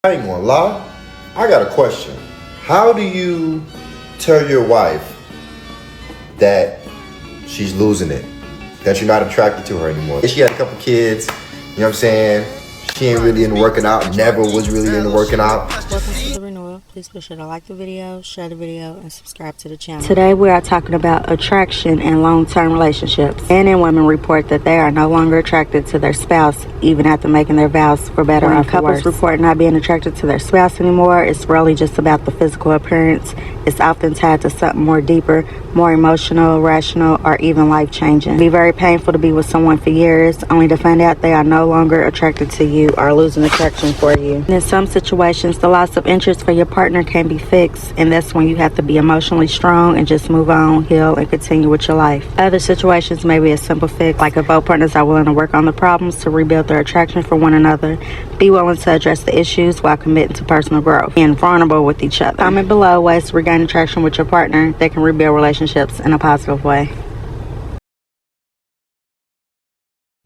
I ain't gonna lie. I got a question. How do you tell your wife that she's losing it? That you're not attracted to her anymore? She had a couple kids, you know what I'm saying? She ain't really into working out, never was really into working out. Welcome to The Renewal. Please be sure to like the video, share the video, and subscribe to the channel. Today we are talking about attraction and long-term relationships. Men and women report that they are no longer attracted to their spouse even after making their vows for better or for worse. When couples report not being attracted to their spouse anymore, it's rarely just about the physical appearance. It's often tied to something more deeper, more emotional, rational, or even life-changing. It can be very painful to be with someone for years, only to find out they are no longer attracted to you or losing attraction for you. And in some situations, the loss of interest for your partner can be fixed, and that's when you have to be emotionally strong and just move on, heal, and continue with your life. Other situations may be a simple fix, like if both partners are willing to work on the problems to rebuild their attraction for one another, be willing to address the issues while committing to personal growth, and vulnerable with each other. Comment below ways to regain attraction with your partner that can rebuild relationships in a positive way.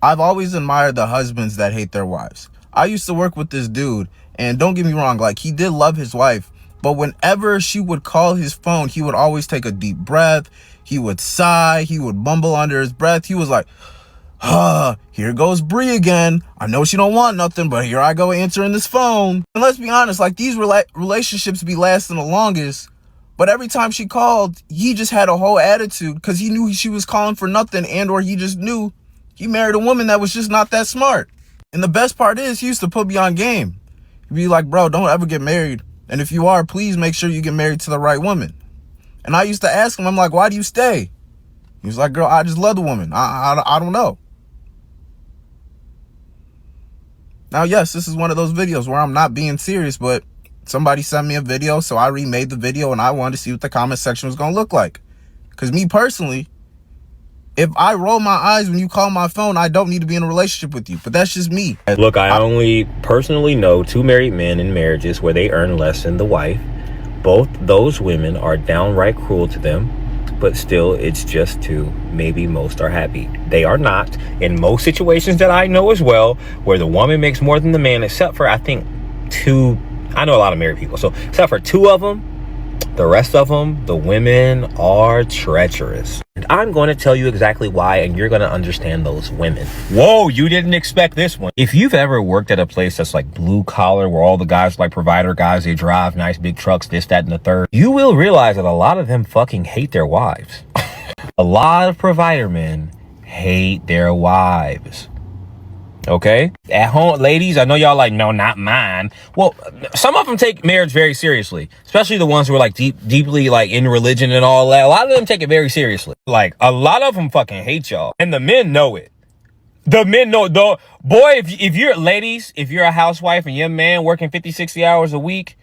I've always admired the husbands that hate their wives. I used to work with this dude, and don't get me wrong, like, he did love his wife, but whenever she would call his phone, he would always take a deep breath. He would sigh. He would mumble under his breath. He was like, here goes Bree again. I know she don't want nothing, but here I go answering this phone. And let's be honest, like, these relationships be lasting the longest, but every time she called, he just had a whole attitude because he knew she was calling for nothing, and or he just knew he married a woman that was just not that smart. And the best part is, he used to put me on game. He'd be like, bro, don't ever get married. And if you are, please make sure you get married to the right woman. And I used to ask him, I'm like, why do you stay? He was like, girl, I just love the woman. I don't know. Now, yes, this is one of those videos where I'm not being serious, but somebody sent me a video, so I remade the video, and I wanted to see what the comment section was going to look like. Because me personally, if I roll my eyes when you call my phone, I don't need to be in a relationship with you. But that's just me. Look, I only personally know 2 married men in marriages where they earn less than the wife. Both those women are downright cruel to them, but still, it's just 2. Maybe most are happy. They are not. In most situations that I know as well, where the woman makes more than the man, except for, I think, 2. I know a lot of married people. So, except for 2 of them, the rest of them, the women are treacherous. And I'm going to tell you exactly why, and you're going to understand those women. Whoa, you didn't expect this one. If you've ever worked at a place that's like blue collar, where all the guys are like provider guys, they drive nice big trucks, this, that, and the third, you will realize that a lot of them fucking hate their wives. A lot of provider men hate their wives. Okay, at home, ladies, I know y'all like, no, not mine. Well, some of them take marriage very seriously, especially the ones who are like deeply like in religion and all that. A lot of them take it very seriously. Like, a lot of them fucking hate y'all, and the men know it. The men know, though. Boy, if you're ladies, if you're a housewife and your man working 50, 60 hours a week,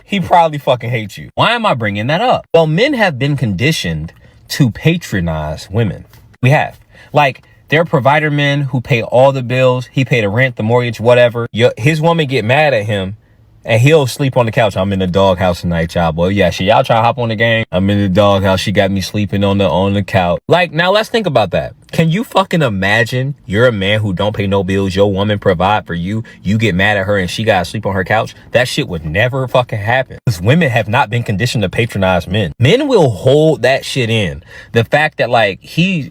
he probably fucking hates you. Why am I bringing that up? Well, men have been conditioned to patronize women. We have, like, they're provider men who pay all the bills. He pay the rent, the mortgage, whatever. His woman get mad at him, and he'll sleep on the couch. I'm in the doghouse tonight, y'all. Boy, yeah, y'all try to hop on the game. I'm in the doghouse. She got me sleeping on the couch. Like, now let's think about that. Can you fucking imagine you're a man who don't pay no bills, your woman provide for you, you get mad at her and she gotta sleep on her couch? That shit would never fucking happen. Because women have not been conditioned to patronize men. Men will hold that shit in. The fact that, like, he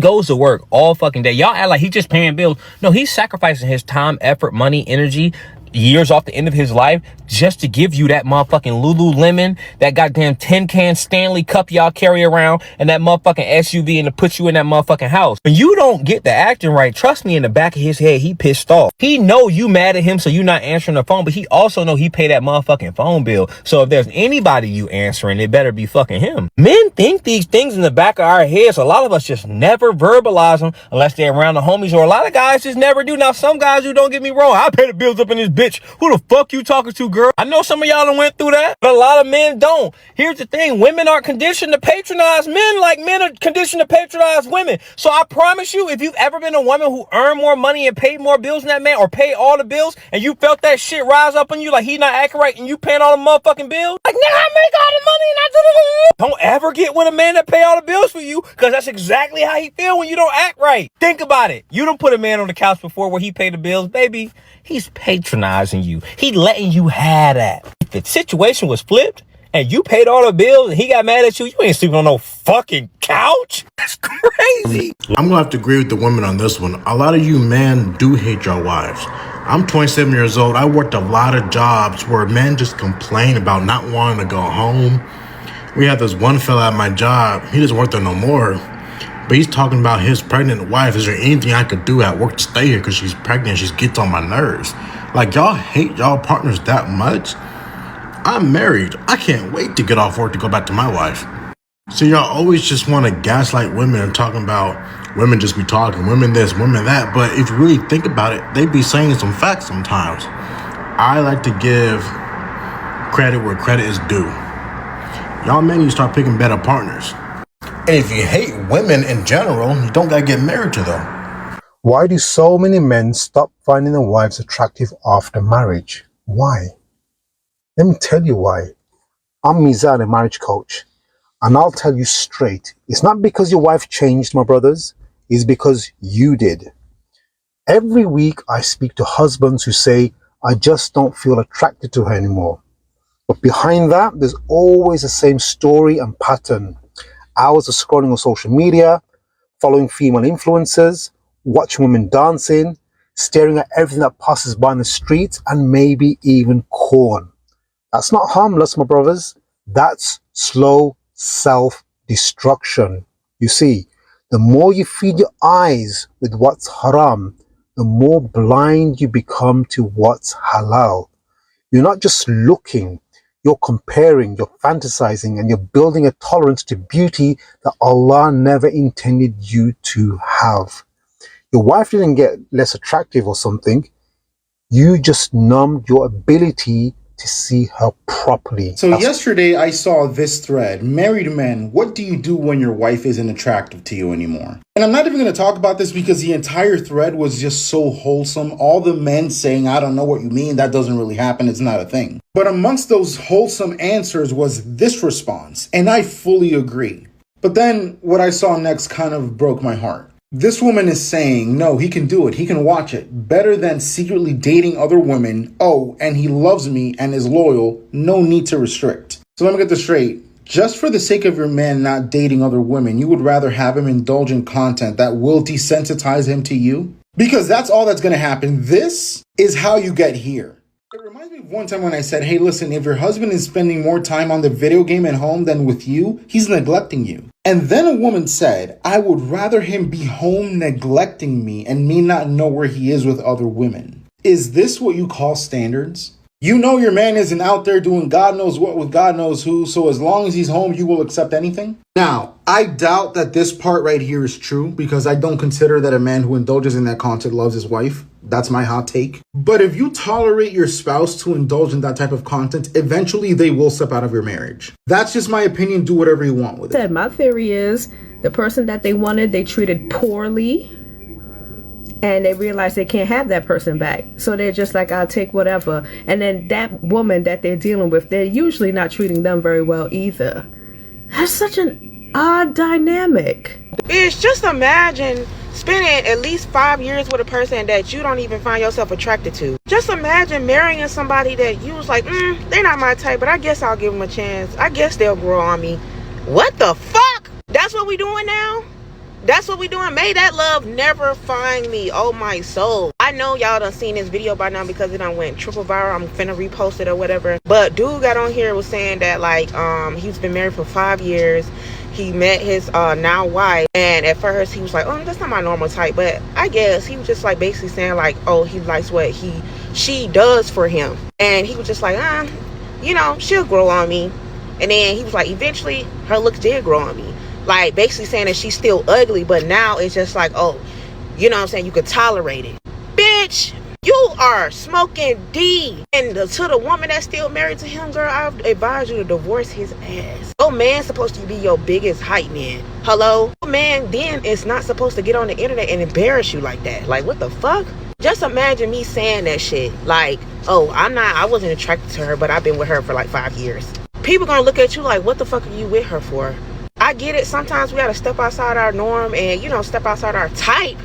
goes to work all fucking day. Y'all act like he's just paying bills. No, he's sacrificing his time, effort, money, energy, years off the end of his life just to give you that motherfucking Lululemon, that goddamn 10-can Stanley cup y'all carry around, and that motherfucking SUV, and to put you in that motherfucking house. When you don't get the acting right, trust me, in the back of his head, he pissed off. He know you mad at him, so you not answering the phone, but he also know he pay that motherfucking phone bill. So if there's anybody you answering, it better be fucking him. Men think these things in the back of our heads. A lot of us just never verbalize them unless they're around the homies, or a lot of guys just never do. Now, some guys who, don't get me wrong, I pay the bills up in this bitch. Who the fuck you talking to, girl? I know some of y'all done went through that, but a lot of men don't. Here's the thing. Women aren't conditioned to patronize men like men are conditioned to patronize women. So I promise you, if you've ever been a woman who earned more money and paid more bills than that man, or paid all the bills, and you felt that shit rise up on you like he not acting right and you paying all the motherfucking bills, like, nigga, I make all the money and I do. Don't ever get with a man that pay all the bills for you, because that's exactly how he feel when you don't act right. Think about it. You done put a man on the couch before where he paid the bills, baby. He's patronizing patronizing you. He letting you have that. If the situation was flipped and you paid all the bills and he got mad at you, you ain't sleeping on no fucking couch. That's crazy. I'm gonna have to agree with the women on this one. A lot of you men do hate your wives. I'm 27 years old. I worked a lot of jobs where men just complain about not wanting to go home. We had this one fella at my job. He doesn't work there no more. But he's talking about his pregnant wife. Is there anything I could do at work to stay here because she's pregnant? She gets on my nerves. Like, y'all hate y'all partners that much? I'm married. I can't wait to get off work to go back to my wife. So y'all always just want to gaslight women and talking about women just be talking, women this, women that. But if you really think about it, they be saying some facts sometimes. I like to give credit where credit is due. Y'all men need to start picking better partners. And if you hate women in general, you don't gotta get married to them. Why do so many men stop finding their wives attractive after marriage? Why? Let me tell you why. I'm Mizan, a marriage coach. And I'll tell you straight, it's not because your wife changed, my brothers. It's because you did. Every week I speak to husbands who say, I just don't feel attracted to her anymore. But behind that, there's always the same story and pattern. Hours of scrolling on social media, following female influencers, watching women dancing, staring at everything that passes by in the streets, and maybe even corn. That's not harmless, my brothers. That's slow self-destruction. You see, the more you feed your eyes with what's haram, the more blind you become to what's halal. You're not just looking, you're comparing, you're fantasizing, and you're building a tolerance to beauty that Allah never intended you to have. Your wife didn't get less attractive or something. You just numbed your ability to see her properly. So yesterday I saw this thread. Married men, what do you do when your wife isn't attractive to you anymore? And I'm not even going to talk about this because the entire thread was just so wholesome. All the men saying, I don't know what you mean. That doesn't really happen. It's not a thing. But amongst those wholesome answers was this response. And I fully agree. But then what I saw next kind of broke my heart. This woman is saying, no, he can do it. He can watch it. Better than secretly dating other women. Oh, and he loves me and is loyal. No need to restrict. So let me get this straight. Just for the sake of your man not dating other women, you would rather have him indulge in content that will desensitize him to you? Because that's all that's going to happen. This is how you get here. It reminds me of one time when I said, hey, listen, if your husband is spending more time on the video game at home than with you, he's neglecting you. And then a woman said, I would rather him be home neglecting me and me not know where he is with other women. Is this what you call standards? You know your man isn't out there doing God knows what with God knows who, so as long as he's home, you will accept anything? Now, I doubt that this part right here is true because I don't consider that a man who indulges in that content loves his wife. That's my hot take. But if you tolerate your spouse to indulge in that type of content, eventually they will step out of your marriage. That's just my opinion. Do whatever you want with it. My theory is the person that they wanted, they treated poorly. And they realize they can't have that person back. So they're just like, I'll take whatever. And then that woman that they're dealing with, they're usually not treating them very well either. That's such an odd dynamic. Bitch, just imagine spending at least 5 years with a person that you don't even find yourself attracted to. Just imagine marrying somebody that you was like, they're not my type, but I guess I'll give them a chance. I guess they'll grow on me. What the fuck? That's what we doing now? That's what we doing. May that love never find me. Oh my soul. I know y'all done seen this video by now because it done went triple viral. I'm finna repost it or whatever. But dude got on here was saying that like he's been married for 5 years. He met his now wife, and at first he was like, oh, that's not my normal type. But I guess he was just like basically saying like, oh, he likes what she does for him. And he was just like, you know, she'll grow on me. And then he was like, eventually her looks did grow on me. Like, basically saying that she's still ugly, but now it's just like, oh, you know what I'm saying? You could tolerate it. Bitch, you are smoking D. And to the woman that's still married to him, girl, I advise you to divorce his ass. No man's supposed to be your biggest hype man. Hello? No man then is not supposed to get on the internet and embarrass you like that. Like, what the fuck? Just imagine me saying that shit. Like, oh, I wasn't attracted to her, but I've been with her for like 5 years. People gonna look at you like, what the fuck are you with her for? I get it. Sometimes we gotta step outside our norm and, you know, step outside our type.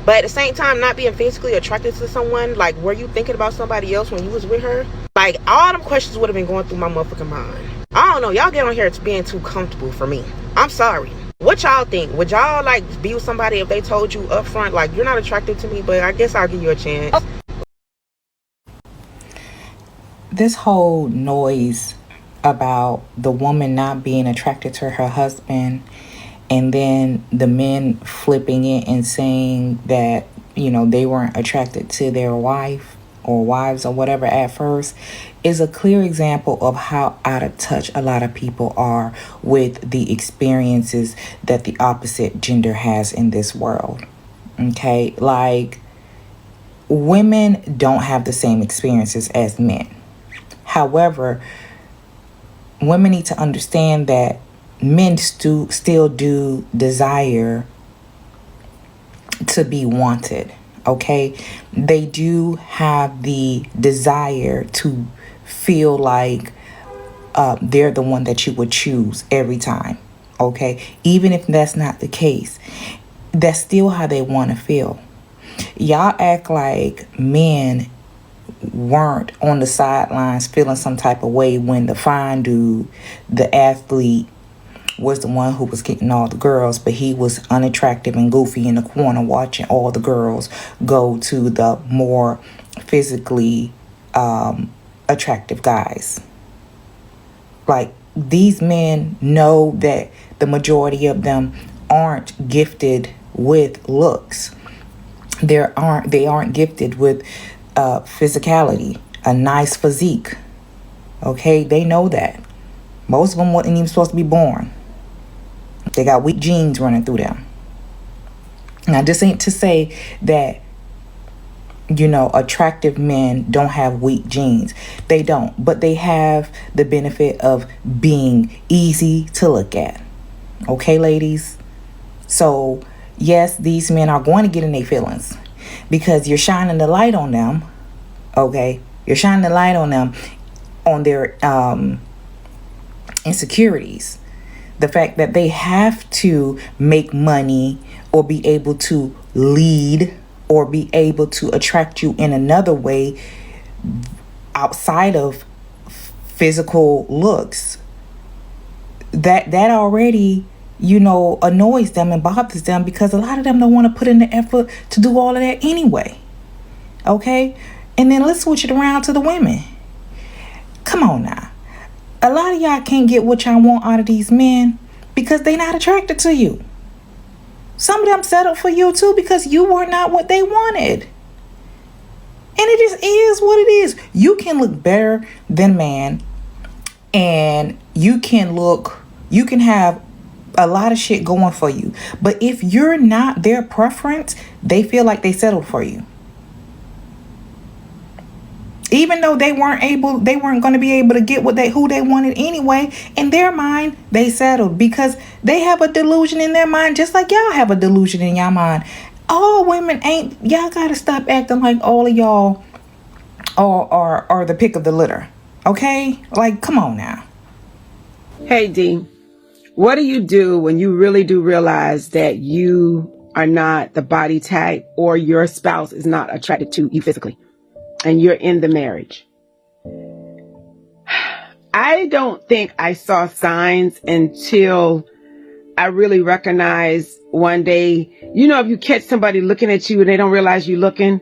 But at the same time, not being physically attracted to someone, like, were you thinking about somebody else when you was with her? Like, all them questions would have been going through my motherfucking mind. I don't know. Y'all get on here to being too comfortable for me. I'm sorry. What y'all think? Would y'all, like, be with somebody if they told you up front, like, you're not attracted to me, but I guess I'll give you a chance? This whole noise about the woman not being attracted to her husband and then the men flipping it and saying that, you know, they weren't attracted to their wife or wives or whatever at first is a clear example of how out of touch a lot of people are with the experiences that the opposite gender has in this world. Okay, like, women don't have the same experiences as men. However, women need to understand that men still do desire to be wanted, okay? They do have the desire to feel like they're the one that you would choose every time, okay? Even if that's not the case, that's still how they want to feel. Y'all act like men weren't on the sidelines feeling some type of way when the fine dude, the athlete, was the one who was getting all the girls, but he was unattractive and goofy in the corner watching all the girls go to the more physically attractive guys. Like, these men know that the majority of them aren't gifted with looks. They aren't gifted with physicality, a nice physique. Okay, they know that. Most of them weren't even supposed to be born. They got weak genes running through them. Now, this ain't to say that, you know, attractive men don't have weak genes. They don't, but they have the benefit of being easy to look at. Okay, ladies? So, yes, these men are going to get in their feelings because you're shining the light on them. Okay? You're shining the light on them, on their insecurities. The fact that they have to make money or be able to lead or be able to attract you in another way outside of physical looks. That already, you know, annoys them and bothers them because a lot of them don't want to put in the effort to do all of that anyway. Okay? And then let's switch it around to the women. Come on now. A lot of y'all can't get what y'all want out of these men because they not attracted to you. Some of them settled for you too because you were not what they wanted. And it just is what it is. You can look better than man, and you can have a lot of shit going for you. But if you're not their preference, they feel like they settled for you. Even though they weren't going to be able to get who they wanted anyway, in their mind, they settled because they have a delusion in their mind, just like y'all have a delusion in your mind. All women ain't, y'all got to stop acting like all of y'all are the pick of the litter. Okay? Like, come on now. Hey, D, what do you do when you really do realize that you are not the body type or your spouse is not attracted to you physically? And you're in the marriage. I don't think I saw signs until I really recognized one day, you know, if you catch somebody looking at you and they don't realize you're looking,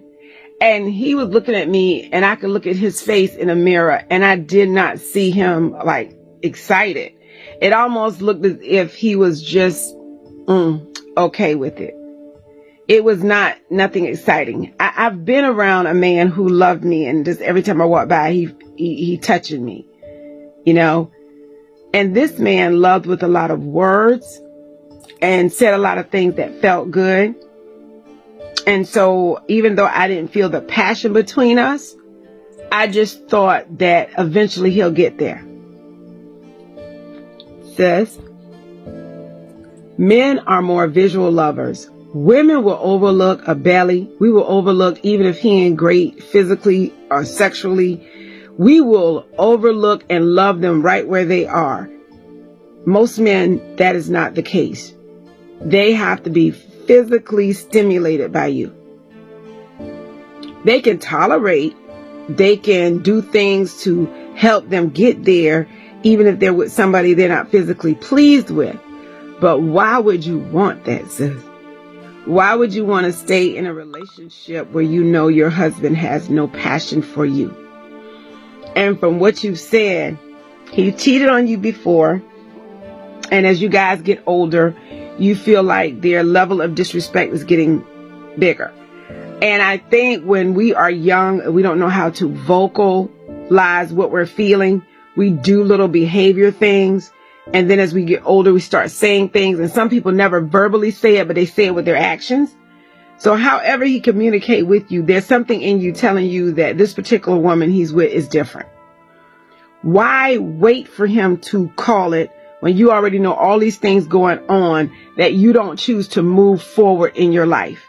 and he was looking at me and I could look at his face in a mirror and I did not see him like excited. It almost looked as if he was just okay with it. It was nothing exciting. I've been around a man who loved me, and just every time I walk by, he touching me, you know. And this man loved with a lot of words and said a lot of things that felt good. And so even though I didn't feel the passion between us, I just thought that eventually he'll get there. Sis, men are more visual lovers. Women will overlook a belly. We will overlook even if he ain't great physically or sexually. We will overlook and love them right where they are. Most men, that is not the case. They have to be physically stimulated by you. They can tolerate, they can do things to help them get there, even if they're with somebody they're not physically pleased with. But why would you want that, sis? Why would you want to stay in a relationship where you know your husband has no passion for you? And from what you've said, he cheated on you before. And as you guys get older, you feel like their level of disrespect is getting bigger. And I think when we are young, we don't know how to vocalize what we're feeling. We do little behavior things. And then as we get older, we start saying things. And some people never verbally say it, but they say it with their actions. So however he communicate with you, there's something in you telling you that this particular woman he's with is different. Why wait for him to call it when you already know all these things going on that you don't choose to move forward in your life?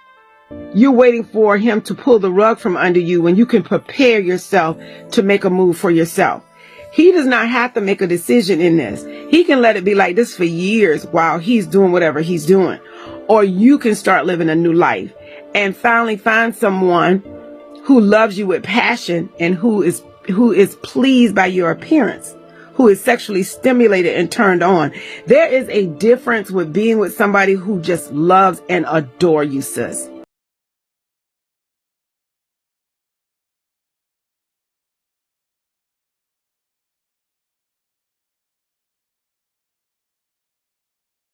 You're waiting for him to pull the rug from under you when you can prepare yourself to make a move for yourself. He does not have to make a decision in this. He can let it be like this for years while he's doing whatever he's doing. Or you can start living a new life and finally find someone who loves you with passion and who is pleased by your appearance, who is sexually stimulated and turned on. There is a difference with being with somebody who just loves and adores you, sis.